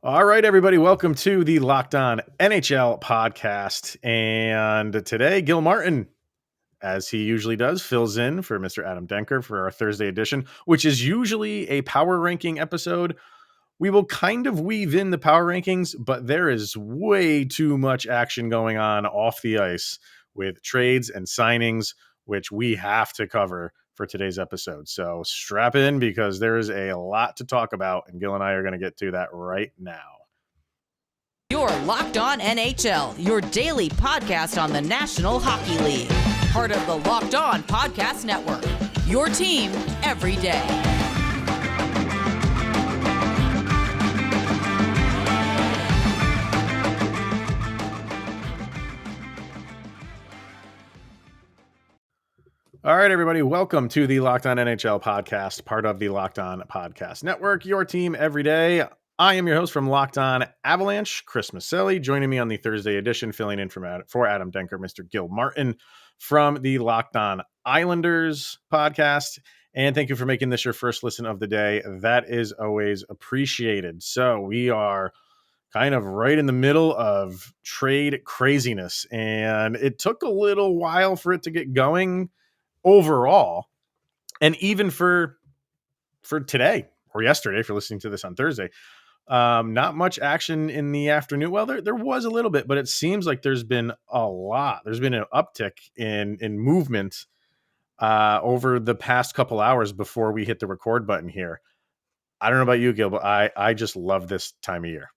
All right, everybody, welcome to the Locked On NHL podcast. And today, Gil Martin, as he usually does, fills in for Mr. Adam Denker for our Thursday edition, which is usually a power ranking episode. We will kind of weave in the power rankings, but there is way too much action going on off the ice with trades and signings, which we have to cover for today's episode. So strap in because there is a lot to talk about, and Gil and I are going to get to that right now. You're Locked On NHL, your daily podcast on the National Hockey League. Part of the Locked On Podcast Network, your team every day. All right, everybody, welcome to the Locked On NHL podcast, part of the Locked On Podcast Network, your team every day. I am your host from Locked On Avalanche, Chris Maselli. Joining me on the Thursday edition, filling in for Adam Denker, Mr. Gil Martin from the Locked On Islanders podcast. And thank you for making this your first listen of the day. That is always appreciated. So we are kind of right in the middle of trade craziness, and it took a little while for it to get going overall, and even for today or yesterday, if you're listening to this on Thursday, not much action in the afternoon. Well, there was a little bit, but it seems like there's been a lot. There's been an uptick in movement over the past couple hours before we hit the record button here. I don't know about you, Gil, but I just love this time of year.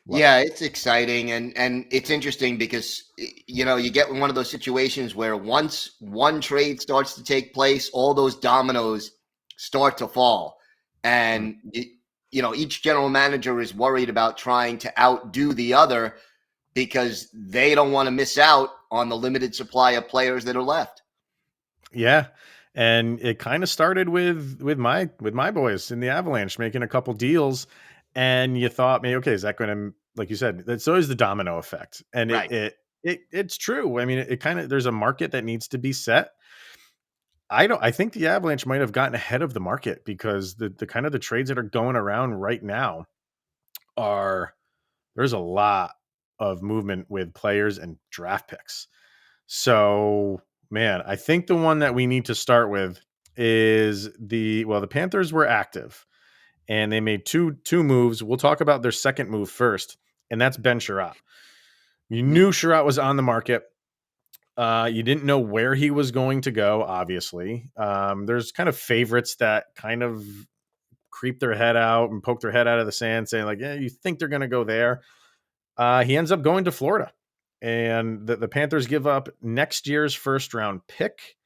Yeah, it's exciting and it's interesting because you get one of those situations where once one trade starts to take place, all those dominoes start to fall, and each general manager is worried about trying to outdo the other because they don't want to miss out on the limited supply of players that are left. Yeah. And it kind of started with my boys in the Avalanche making a couple deals, and you thought, maybe, okay, is that going to, like you said, that's always the domino effect, and Right. it's true. I mean, it kind of, there's a market that needs to be set. I think the Avalanche might have gotten ahead of the market because the kind of the trades that are going around right now there's a lot of movement with players and draft picks. So, man, I think the one that we need to start with is the Panthers were active and they made two moves. We'll talk about their second move first, and that's Ben Chiarot. You knew Chiarot was on the market. You didn't know where he was going to go, obviously. There's kind of favorites that kind of creep their head out and poke their head out of the sand saying, like, yeah, you think they're going to go there. He ends up going to Florida. And the Panthers give up next year's first round pick,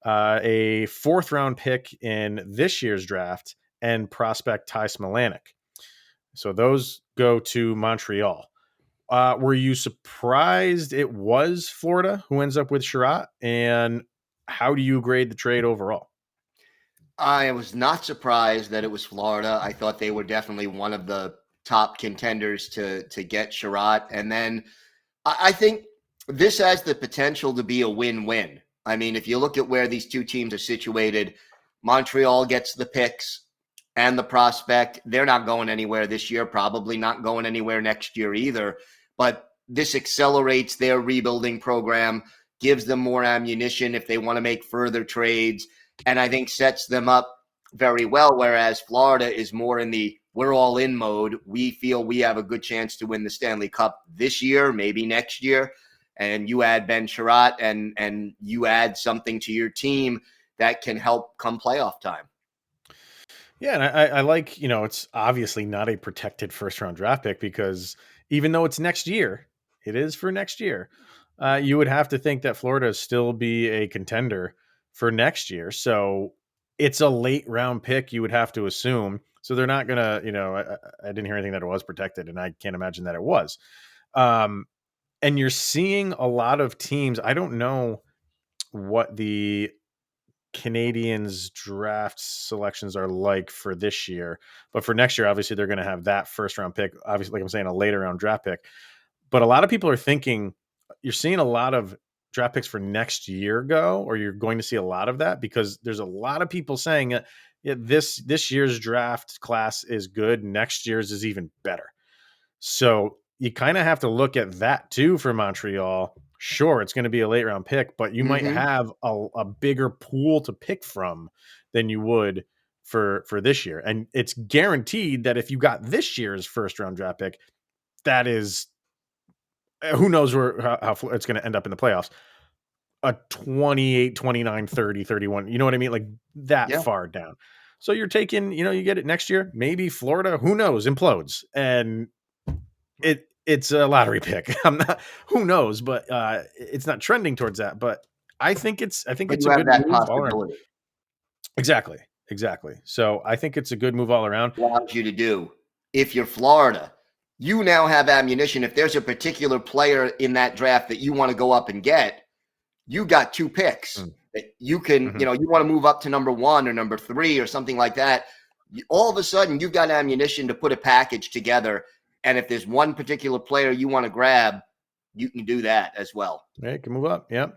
a fourth round pick in this year's draft, and prospect Ty Smilanic. So those go to Montreal. Were you surprised it was Florida who ends up with Chiarot? And how do you grade the trade overall? I was not surprised that it was Florida. I thought they were definitely one of the top contenders to get Chiarot. And then I think this has the potential to be a win-win. I mean, if you look at where these two teams are situated, Montreal gets the picks and the prospect. They're not going anywhere this year, probably not going anywhere next year either. But this accelerates their rebuilding program, gives them more ammunition if they want to make further trades, and I think sets them up very well. Whereas Florida is more in the we're all in mode. We feel we have a good chance to win the Stanley Cup this year, maybe next year. And you add Ben Chiarot and you add something to your team that can help come playoff time. Yeah, and I like, it's obviously not a protected first round draft pick because even though it's next year, it is for next year. You would have to think that Florida still be a contender for next year. So it's a late round pick, you would have to assume. So they're not going to, I didn't hear anything that it was protected, and I can't imagine that it was. And you're seeing a lot of teams. I don't know what the Canadiens draft selections are like for this year, but for next year, obviously they're going to have that first round pick. Obviously, like I'm saying, a later round draft pick. But a lot of people are thinking you're seeing a lot of draft picks for next year go, or you're going to see a lot of that because there's a lot of people saying that this year's draft class is good. Next year's is even better. So you kind of have to look at that too for Montreal. Sure, it's going to be a late round pick, but you might Mm-hmm. have a bigger pool to pick from than you would for this year. And it's guaranteed that if you got this year's first round draft pick, that is who knows how it's going to end up in the playoffs. A 28, 29, 30, 31. You know what I mean? Like that Yeah. far down. So you're taking, you get it next year, maybe Florida, who knows, implodes. And it's a lottery pick. I'm not who knows, but it's not trending towards that. But I think But it's you a have good that move all around. possibility. Exactly. Exactly. So I think it's a good move all around. Allows you to do. If you're Florida, you now have ammunition. If there's a particular player in that draft that you want to go up and get, you got 2 picks. Mm. You can, Mhm. you want to move up to number 1 or number 3 or something like that. All of a sudden, you've got ammunition to put a package together. And if there's one particular player you want to grab, you can do that as well. Yeah, it can move up. Yeah.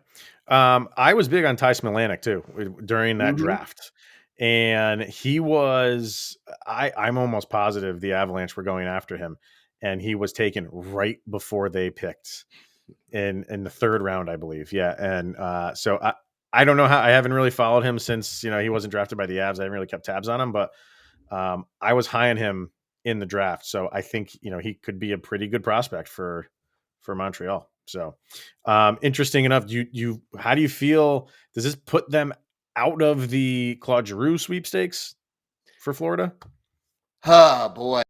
I was big on Ty Smilanic too during that Mm-hmm. draft. And he was I'm almost positive the Avalanche were going after him. And he was taken right before they picked in the third round, I believe. Yeah. And so I don't know how I haven't really followed him since, he wasn't drafted by the Avs. I haven't really kept tabs on him, but I was high on him in the draft. So I think, he could be a pretty good prospect for Montreal. So interesting enough. How do you feel? Does this put them out of the Claude Giroux sweepstakes for Florida? Oh, boy.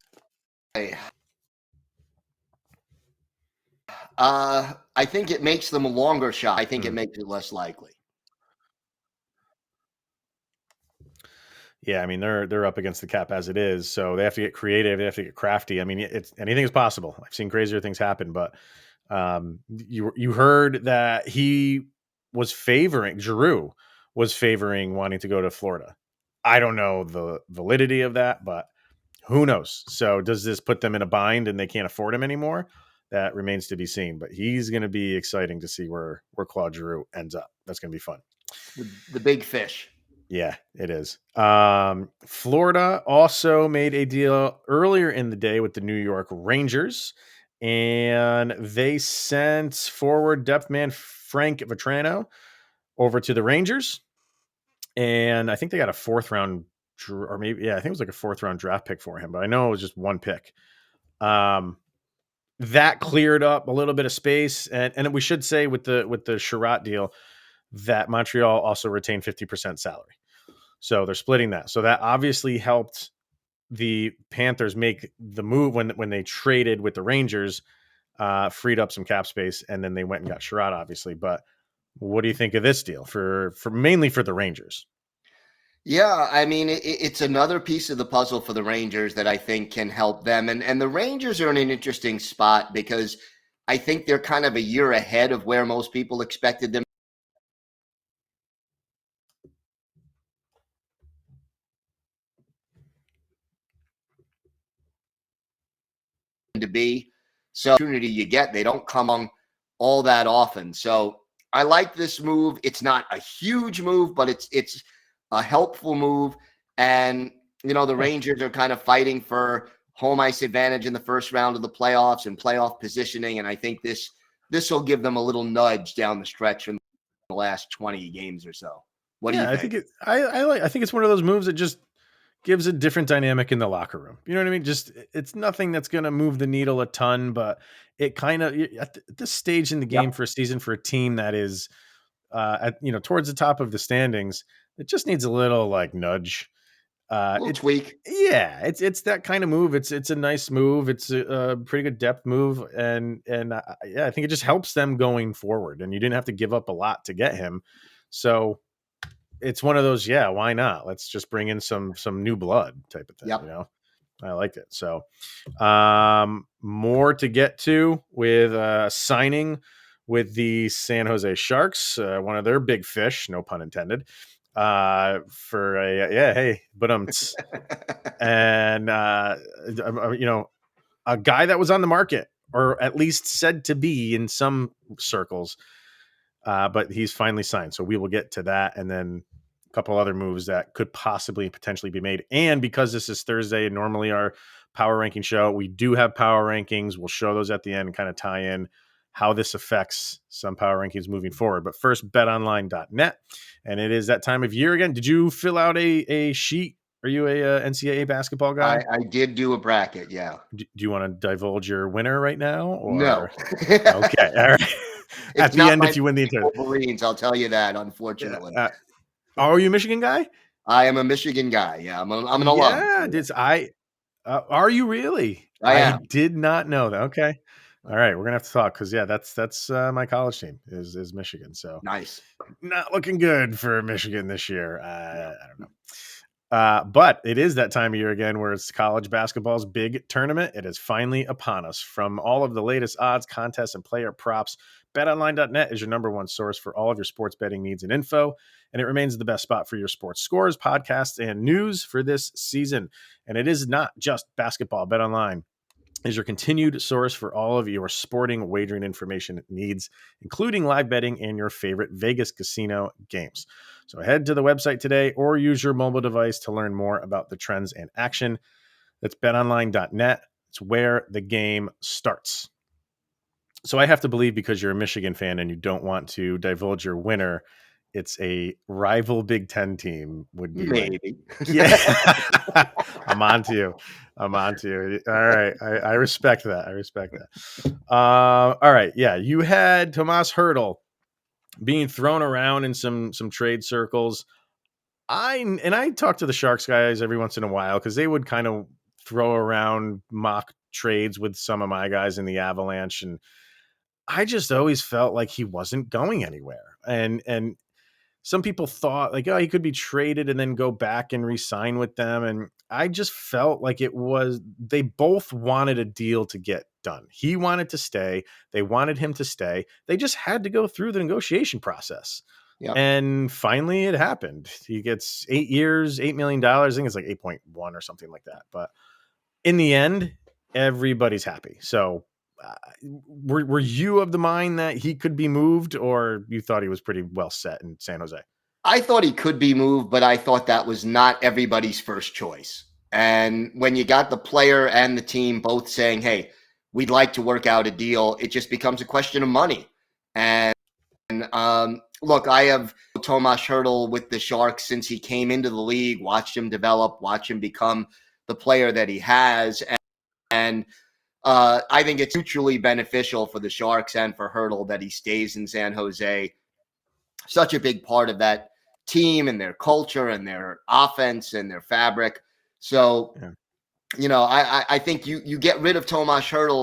I think it makes them a longer shot. I think it makes it less likely. Yeah, I mean they're up against the cap as it is, so they have to get creative. They have to get crafty. I mean, it's anything is possible. I've seen crazier things happen, but you heard that Giroux was favoring wanting to go to Florida. I don't know the validity of that, but who knows? So does this put them in a bind and they can't afford him anymore? That remains to be seen. But he's going to be exciting to see where Claude Giroux ends up. That's going to be fun. The big fish. Yeah, it is. Florida also made a deal earlier in the day with the New York Rangers, and they sent forward depth man Frank Vetrano over to the Rangers. And I think they got a fourth round, or maybe, yeah, I think it was like a fourth round draft pick for him, but I know it was just one pick. That cleared up a little bit of space. And we should say with the Chiarot deal that Montreal also retained 50% salary. So they're splitting that. So that obviously helped the Panthers make the move when they traded with the Rangers, freed up some cap space, and then they went and got Chiarot, obviously. But what do you think of this deal for mainly for the Rangers? Yeah, I mean, it's another piece of the puzzle for the Rangers that I think can help them. And the Rangers are in an interesting spot because I think they're kind of a year ahead of where most people expected them to be. So opportunity you get, they don't come on all that often. So I like this move. It's not a huge move, but it's a helpful move. And the Rangers are kind of fighting for home ice advantage in the first round of the playoffs and playoff positioning. And I think this will give them a little nudge down the stretch in the last 20 games or so. What do you Yeah, I think? think I think it's one of those moves that just gives a different dynamic in the locker room. You know what I mean? Just it's nothing that's going to move the needle a ton, but it kind of at this stage in the game Yep. for a season for a team that is towards the top of the standings, it just needs a little like nudge. A little It tweak. Yeah, it's that kind of move. It's a nice move. It's a pretty good depth move, and yeah, I think it just helps them going forward. And you didn't have to give up a lot to get him, so it's one of those. Yeah, why not? Let's just bring in some new blood type of thing. Yep. I liked it. So, more to get to with signing with the San Jose Sharks, one of their big fish, no pun intended. For a hey, but and a guy that was on the market or at least said to be in some circles, but he's finally signed. So we will get to that, and then couple other moves that could possibly potentially be made. And because this is Thursday and normally our power ranking show, we do have power rankings. We'll show those at the end and kind of tie in how this affects some power rankings moving forward. But first, betonline.net. And it is that time of year again. Did you fill out a sheet? Are you a NCAA basketball guy? I did do a bracket, yeah. Do you want to divulge your winner right now? No. Or okay, all right. At the end, if you win the entire Wolverines, I'll tell you that, unfortunately. Are you a Michigan guy? I am a Michigan guy. Yeah, I'm an alum. Yeah, are you really? I am. Did not know that. Okay. All right, we're gonna have to talk because that's my college team is Michigan. So nice. Not looking good for Michigan this year. I don't know. But it is that time of year again where it's college basketball's big tournament. It is finally upon us. From all of the latest odds, contests, and player props, betonline.net is your number one source for all of your sports betting needs and info. And it remains the best spot for your sports scores, podcasts, and news for this season. And it is not just basketball. BetOnline is your continued source for all of your sporting wagering information needs, including live betting and your favorite Vegas casino games. So head to the website today or use your mobile device to learn more about the trends and action. That's betonline.net. It's where the game starts. So I have to believe, because you're a Michigan fan and you don't want to divulge your winner, it's a rival Big Ten team would be. Maybe. Yeah. I'm on to you. All right. I respect that. All right. Yeah. You had Thomas Hertl being thrown around in some trade circles. I talk to the Sharks guys every once in a while because they would kind of throw around mock trades with some of my guys in the Avalanche. And I just always felt like he wasn't going anywhere. And some people thought like, oh, he could be traded and then go back and re-sign with them. And I just felt like they both wanted a deal to get done. He wanted to stay. They wanted him to stay. They just had to go through the negotiation process. Yep. And finally it happened. He gets 8 years, $8 million. I think it's like 8.1 or something like that. But in the end, everybody's happy. So were you of the mind that he could be moved, or you thought he was pretty well set in San Jose? I thought he could be moved, but I thought that was not everybody's first choice. And when you got the player and the team both saying, hey, we'd like to work out a deal, it just becomes a question of money. And look, I have Thomas Hertl with the Sharks since he came into the league, watched him develop, watched him become the player that he has. And I think it's mutually beneficial for the Sharks and for Hertl that he stays in San Jose. Such a big part of that team and their culture and their offense and their fabric. So, I think you get rid of Thomas Hertl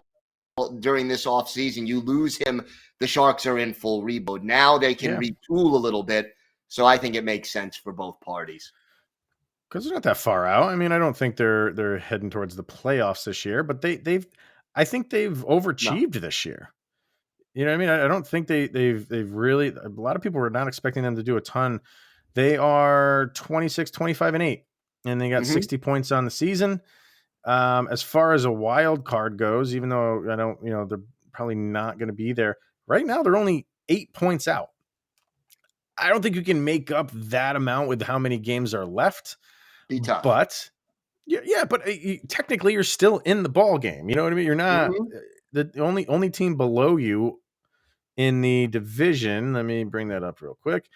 during this offseason, you lose him. The Sharks are in full rebuild. Now they can retool a little bit. So I think it makes sense for both parties. Because they're not that far out. I mean, I don't think they're heading towards the playoffs this year, but I think they've overachieved this year. You know what I mean? I don't think they've really, a lot of people were not expecting them to do a ton. They are 26, 25-8, and they got 60 points on the season. As far as a wild card goes, even though I don't, they're probably not going to be there right now, they're only 8 points out. I don't think you can make up that amount with how many games are left. Be tough. But but technically you're still in the ball game. You know what I mean? You're not the only team below you in the division. Let me bring that up real quick.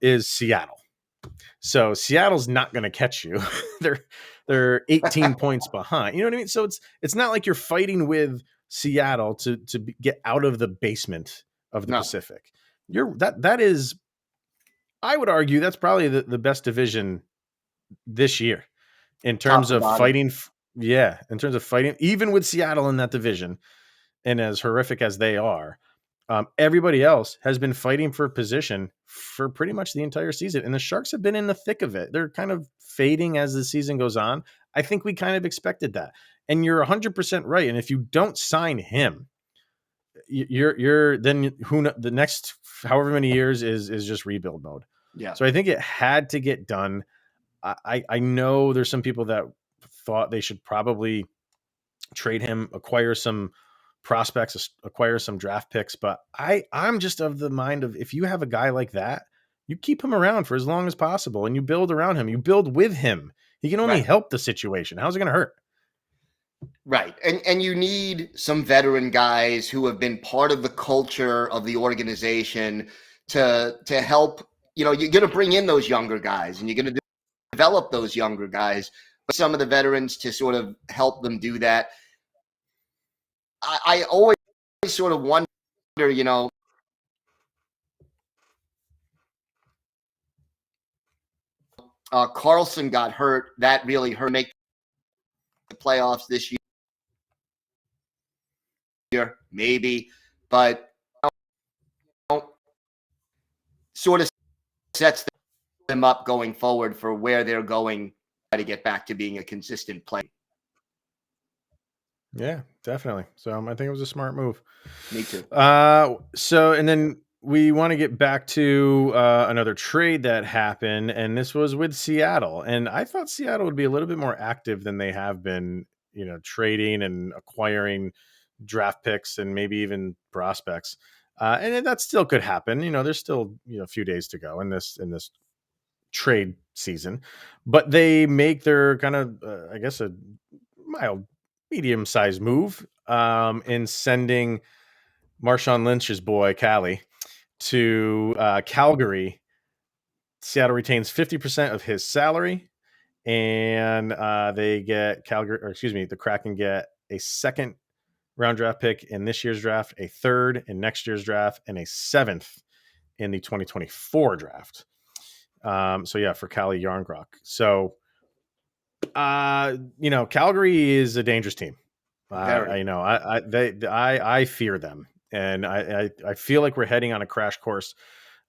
Is Seattle. So Seattle's not going to catch you. They're 18 points behind. You know what I mean? So it's not like you're fighting with Seattle to get out of the basement of the Pacific. That is, I would argue, that's probably the best division this year in terms of fighting. In terms of fighting, even with Seattle in that division, and as horrific as they are, everybody else has been fighting for position for pretty much the entire season. And the Sharks have been in the thick of it. They're kind of fading as the season goes on. I think we kind of expected that. And you're 100% right. And if you don't sign him, you're then the next however many years is just rebuild mode. Yeah. So I think it had to get done. I know there's some people that thought they should probably trade him, acquire some prospects, acquire some draft picks. But I'm just of the mind of, if you have a guy like that, you keep him around for as long as possible and you build around him. You build with him. He can only Right. help the situation. How's it going to hurt? Right. And you need some veteran guys who have been part of the culture of the organization to help. You're going to bring in those younger guys and you're going to develop those younger guys, but some of the veterans to sort of help them do that. I always sort of wonder, Carlson got hurt. That really hurt make the playoffs this year, maybe, but sort of sets them up going forward for where they're going to get back to being a consistent player. Yeah, definitely. So I think it was a smart move. Me too. And then we want to get back to another trade that happened, and this was with Seattle. And I thought Seattle would be a little bit more active than they have been, trading and acquiring draft picks and maybe even prospects. And that still could happen. There's still a few days to go in this trade season, but they make their kind of I guess a mild medium-sized move in sending Marshawn Lynch's boy Callie to Calgary. Seattle retains 50% of his salary, and they get the Kraken get a second round draft pick in this year's draft, a third in next year's draft, and a seventh in the 2024 draft. For Callie Yarngrok. So, Calgary is a dangerous team. I fear them, and I feel like we're heading on a crash course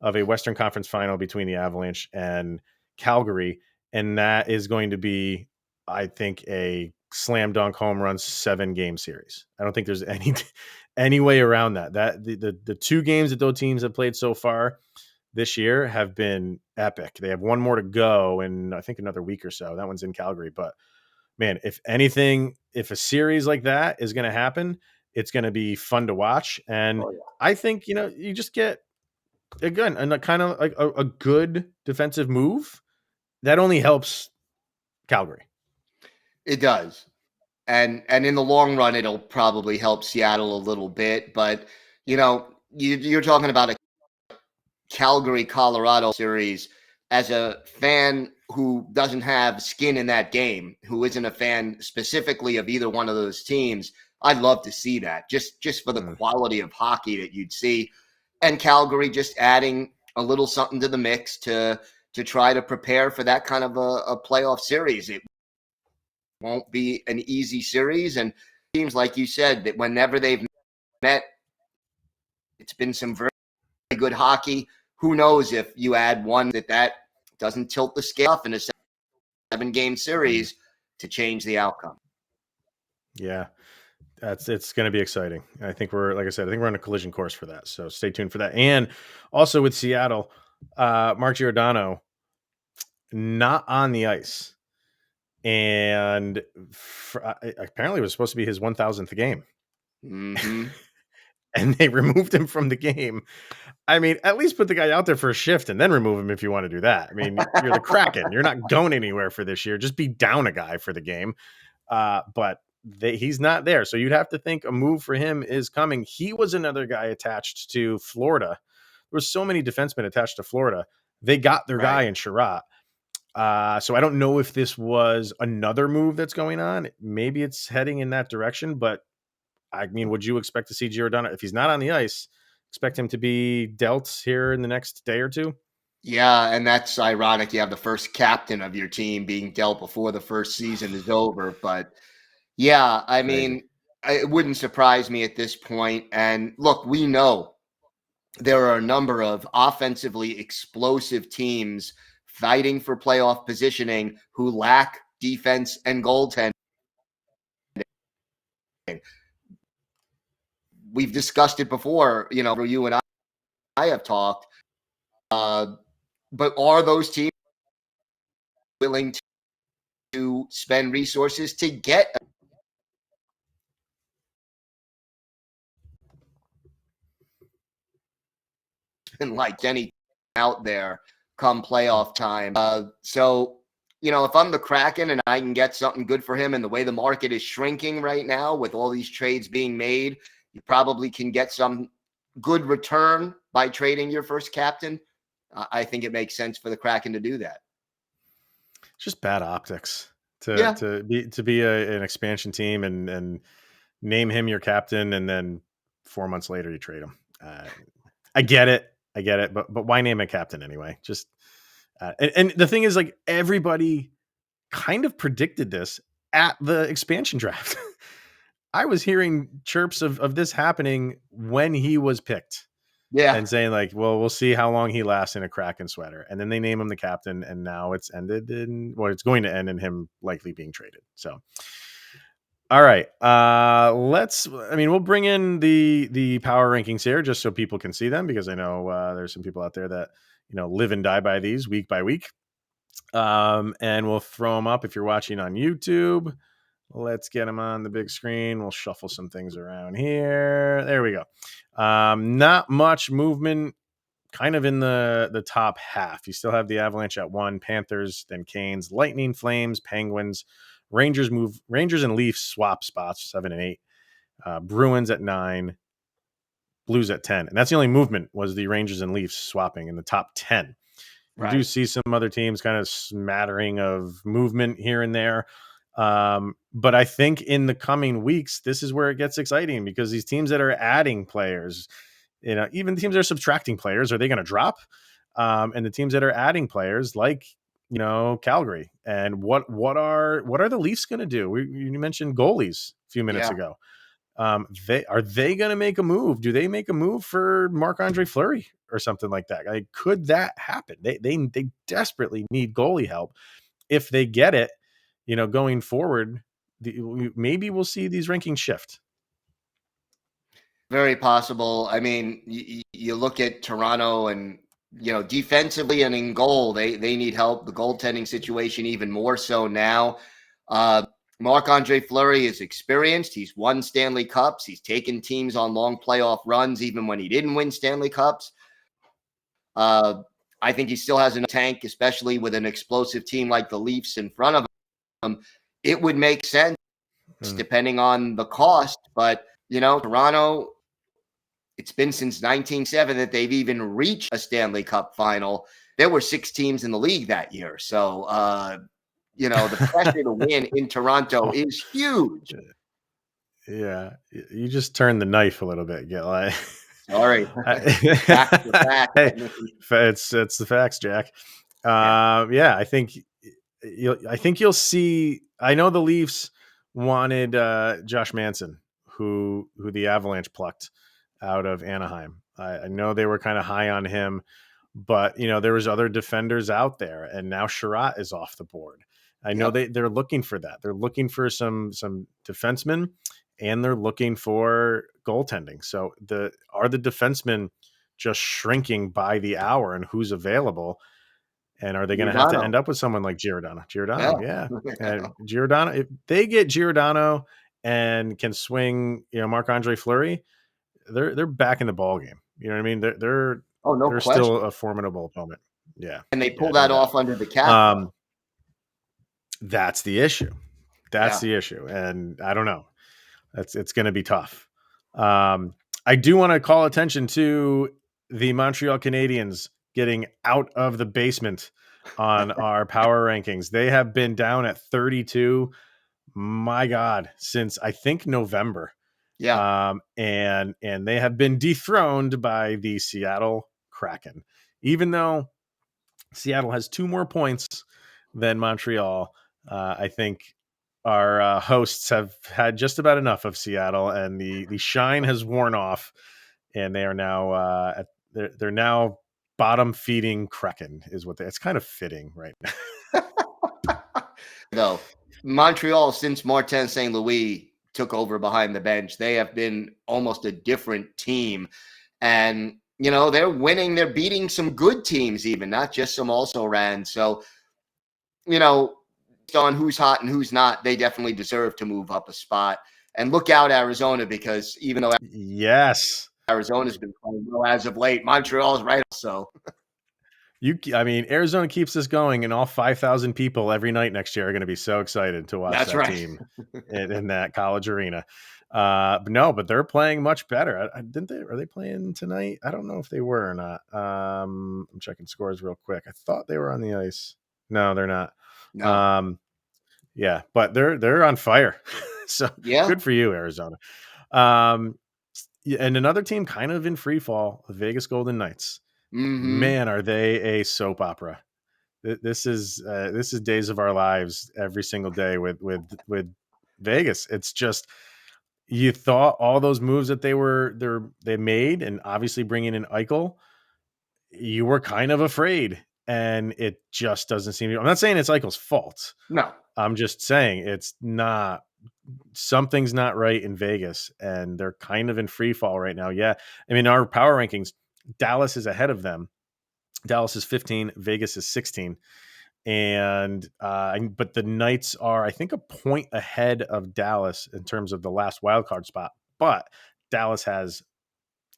of a Western Conference final between the Avalanche and Calgary, and that is going to be, I think, a slam dunk home run 7-game series. I don't think there's any way around that. That the 2 games that those teams have played so far this year have been epic. They have one more to go in, I think, another week or so. That one's in Calgary, but man, if a series like that is going to happen, it's going to be fun to watch. And I think, you just get, again, and a kind of like a good defensive move that only helps Calgary. It does. And in the long run, it'll probably help Seattle a little bit. But, you're talking about a Calgary, Colorado series. As a fan who doesn't have skin in that game, who isn't a fan specifically of either one of those teams, I'd love to see that just for the quality of hockey that you'd see. And Calgary just adding a little something to the mix to try to prepare for that kind of a playoff series. It won't be an easy series. And teams, like you said, that whenever they've met, it's been some very good hockey. Who knows if you add one that doesn't tilt the scale off in a 7-game series to change the outcome. Yeah, it's going to be exciting. I think we're on a collision course for that. So stay tuned for that. And also with Seattle, Mark Giordano not on the ice, and apparently it was supposed to be his 1,000th game. Mm-hmm. And they removed him from the game. I mean, at least put the guy out there for a shift and then remove him if you want to do that. I mean, you're the Kraken. You're not going anywhere for this year. Just be down a guy for the game. But he's not there. So you'd have to think a move for him is coming. He was another guy attached to Florida. There were so many defensemen attached to Florida. They got their guy in Chiarot. So I don't know if this was another move that's going on. Maybe it's heading in that direction, but I mean, would you expect to see Giordano, if he's not on the ice, expect him to be dealt here in the next day or two? Yeah, and that's ironic. You have the first captain of your team being dealt before the first season is over. But yeah, I mean, it wouldn't surprise me at this point. And look, we know there are a number of offensively explosive teams fighting for playoff positioning who lack defense and goaltending. We've discussed it before, you and I have talked. But are those teams willing to spend resources to get and like any out there come playoff time. So, if I'm the Kraken and I can get something good for him, and the way the market is shrinking right now with all these trades being made, you probably can get some good return by trading your first captain. I think it makes sense for the Kraken to do that. It's just bad optics Yeah. to be an expansion team and name him your captain, and then 4 months later you trade him. I get it, but why name a captain anyway? Just and the thing is, like, everybody kind of predicted this at the expansion draft. I was hearing chirps of this happening when he was picked. Yeah. And saying, like, well, we'll see how long he lasts in a Kraken sweater. And then they name him the captain, and now it's ended in, well, it's going to end in him likely being traded. So, all right. We'll bring in the power rankings here just so people can see them, because I know there's some people out there that, live and die by these week by week. And we'll throw them up if you're watching on YouTube. Let's get them on the big screen. We'll shuffle some things around here. There we go. Not much movement kind of in the top half. You still have the Avalanche at 1, Panthers, then Canes, Lightning, Flames, Penguins, Rangers and Leafs swap spots 7 and 8, Bruins at 9, Blues at 10. And that's the only movement, was the Rangers and Leafs swapping in the top 10. You do see some other teams kind of smattering of movement here and there. But I think in the coming weeks, this is where it gets exciting, because these teams that are adding players, even the teams that are subtracting players, are they going to drop? And the teams that are adding players, like, Calgary, and what are the Leafs going to do? You mentioned goalies a few minutes ago. They going to make a move? Do they make a move for Marc-Andre Fleury or something like that? Like, could that happen? They desperately need goalie help. If they get it, going forward, maybe we'll see these rankings shift. Very possible. I mean, you look at Toronto, and defensively and in goal, they need help. The goaltending situation even more so now. Marc-Andre Fleury is experienced. He's won Stanley Cups. He's taken teams on long playoff runs, even when he didn't win Stanley Cups. I think he still has a tank, especially with an explosive team like the Leafs in front of him. It would make sense depending on the cost. But, Toronto, it's been since 1907 that they've even reached a Stanley Cup final. There were 6 teams in the league that year. So, the pressure to win in Toronto is huge. Yeah. You just turned the knife a little bit, Gil. Sorry. It's the facts, Jack. I think you'll see. I know the Leafs wanted Josh Manson, who the Avalanche plucked out of Anaheim. I know they were kind of high on him, but there was other defenders out there, and now Chiarot is off the board. I know they're looking for that. They're looking for some defensemen, and they're looking for goaltending. So are the defensemen just shrinking by the hour, and who's available? And are they going to have to end up with someone like Giordano? Yeah. And Giordano, if they get Giordano and can swing, Marc-Andre Fleury, they're back in the ball game. You know what I mean? They're still a formidable opponent. Yeah. And they pull that off under the cap. That's the issue. The issue. And I don't know. It's going to be tough. I do want to call attention to the Montreal Canadiens getting out of the basement on our power rankings. They have been down at 32. My God, since I think November. Yeah. And they have been dethroned by the Seattle Kraken, even though Seattle has 2 more points than Montreal. I think our hosts have had just about enough of Seattle, and the shine has worn off, and they are now they're now bottom feeding Kraken is what it's kind of fitting right now. No, Montreal, since Martin St. Louis took over behind the bench, they have been almost a different team. And, they're winning. They're beating some good teams even, not just some also-ran. So, on who's hot and who's not, they definitely deserve to move up a spot. And look out, Arizona, because even though Arizona's been playing well as of late, Montreal's right. So I mean, Arizona keeps this going, and all 5,000 people every night next year are going to be so excited to watch That's that right. team in that college arena. But they're playing much better. Didn't they? Are they playing tonight? I don't know if they were or not. I'm checking scores real quick. I thought they were on the ice. No, they're not. No. Um, yeah, but they're on fire. So Yeah. good for you, Arizona. Um, and another team kind of in free fall, the Vegas Golden Knights. Mm-hmm. Man, are they a soap opera? This is days of our lives every single day with Vegas. It's just, you thought all those moves that they made, and obviously bringing in Eichel, you were kind of afraid, and it just doesn't seem. I'm not saying it's Eichel's fault. No. I'm just saying it's not. Something's not right in Vegas, and they're kind of in free fall right now. Yeah, I mean, our power rankings, Dallas is ahead of them. Dallas is 15, Vegas is 16. And but the Knights are, I think, a point ahead of Dallas in terms of the last wild card spot. But Dallas has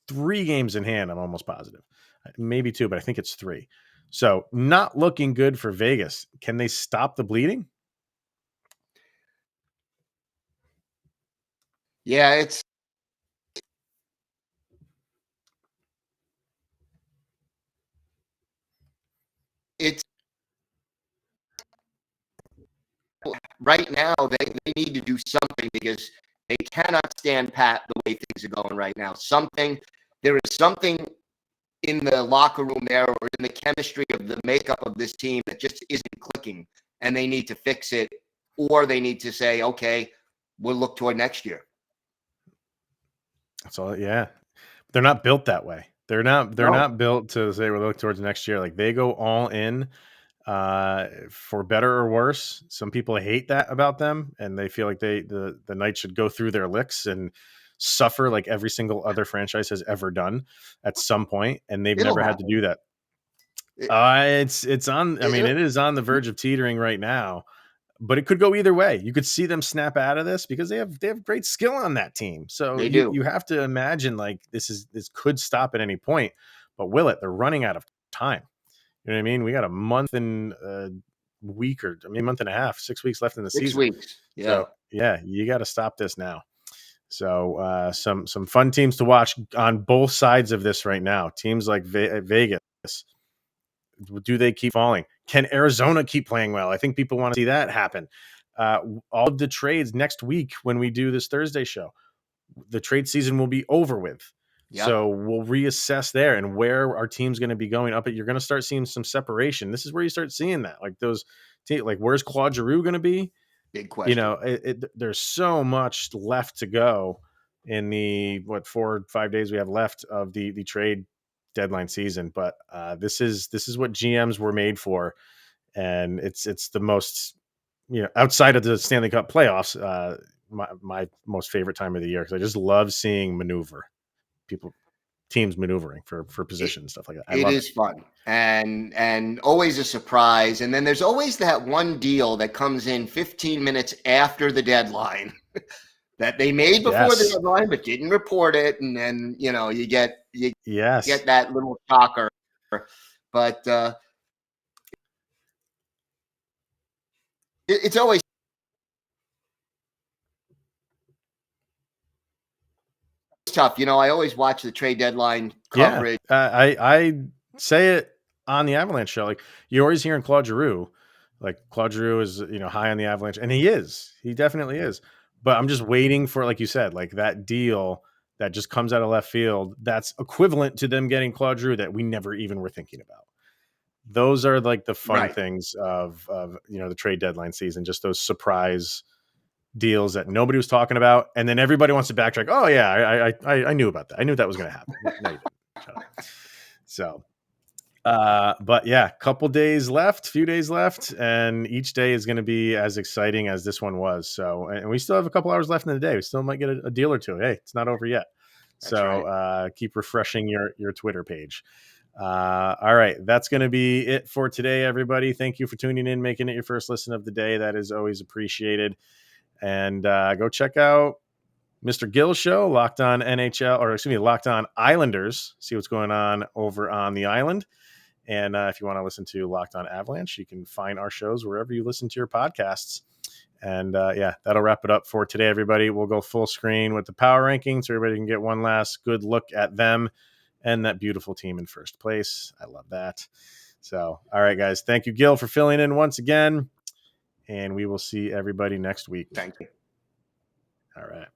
3 games in hand. I'm almost positive, maybe 2, but I think it's 3. So not looking good for Vegas. Can they stop the bleeding? Yeah, it's right now they need to do something because they cannot stand pat the way things are going right now. There is something in the locker room there or in the chemistry of the makeup of this team that just isn't clicking, and they need to fix it, or they need to say, okay, we'll look toward next year. That's all. Yeah, they're not built that way. They're not. They're No, not built to say we'll look towards next year. Like, they go all in, for better or worse. Some people hate that about them, and they feel like the Knights should go through their licks and suffer like every single other franchise has ever done at some point, and they've it'll never had to happen. do that. It, It's on. I mean, it, it is on the verge of teetering right now, but it could go either way. You could see them snap out of this because they have great skill on that team. So they you do. you have to imagine, like, this could stop at any point, but will it? They're running out of time. You know what I mean? We got a month and a week, or I mean, month and a half, 6 weeks left in the 6 season. weeks. Yeah. So yeah, you got to stop this now. So some fun teams to watch on both sides of this right now. Teams like Vegas, do they keep falling? Can Arizona keep playing well? I think people want to see that happen. Uh, all of the trades next week when we do this Thursday show, the trade season will be over with. Yep. So we'll reassess there and where our team's going to be going up. You're going to start seeing some separation. This is where you start seeing that, like those, like, where's Claude Giroux going to be? Big question. There's so much left to go in the 4 or 5 days we have left of the trade deadline season. But this is what GMs were made for, and it's the most, outside of the Stanley Cup playoffs, my most favorite time of the year, because I just love seeing teams maneuvering for It, position and stuff like that. I it love it. is fun and always a surprise. And then there's always that one deal that comes in 15 minutes after the deadline that they made before the Yes. deadline but didn't report it, and then you get Yes. that little shocker. But it's always tough. I always watch the trade deadline Yeah. coverage. I say it on the Avalanche show. Like, you're always hearing Claude Giroux. Like, Claude Giroux is, high on the Avalanche, and he is. He definitely is. But I'm just waiting for, like you said, like, that deal that just comes out of left field that's equivalent to them getting Claude Giroux that we never even were thinking about. Those are like the fun Right. things of the trade deadline season, just those surprise deals that nobody was talking about, and then everybody wants to backtrack. Oh yeah, I knew about that. I knew that was going to happen. No, you didn't. Shut up. So, but yeah, few days left, and each day is going to be as exciting as this one was. So, and we still have a couple hours left in the day. We still might get a deal or two. Hey, it's not over yet. That's So right. keep refreshing your Twitter page. All right, that's going to be it for today, everybody. Thank you for tuning in, making it your first listen of the day. That is always appreciated. And go check out Mr. Gill's show, Locked On NHL, or excuse me, Locked On Islanders. See what's going on over on the island. And if you want to listen to Locked On Avalanche, you can find our shows wherever you listen to your podcasts. And yeah, that'll wrap it up for today, everybody. We'll go full screen with the power rankings so everybody can get one last good look at them and that beautiful team in first place. I love that. So, all right, guys. Thank you, Gil, for filling in once again. And we will see everybody next week. Thank you. All right.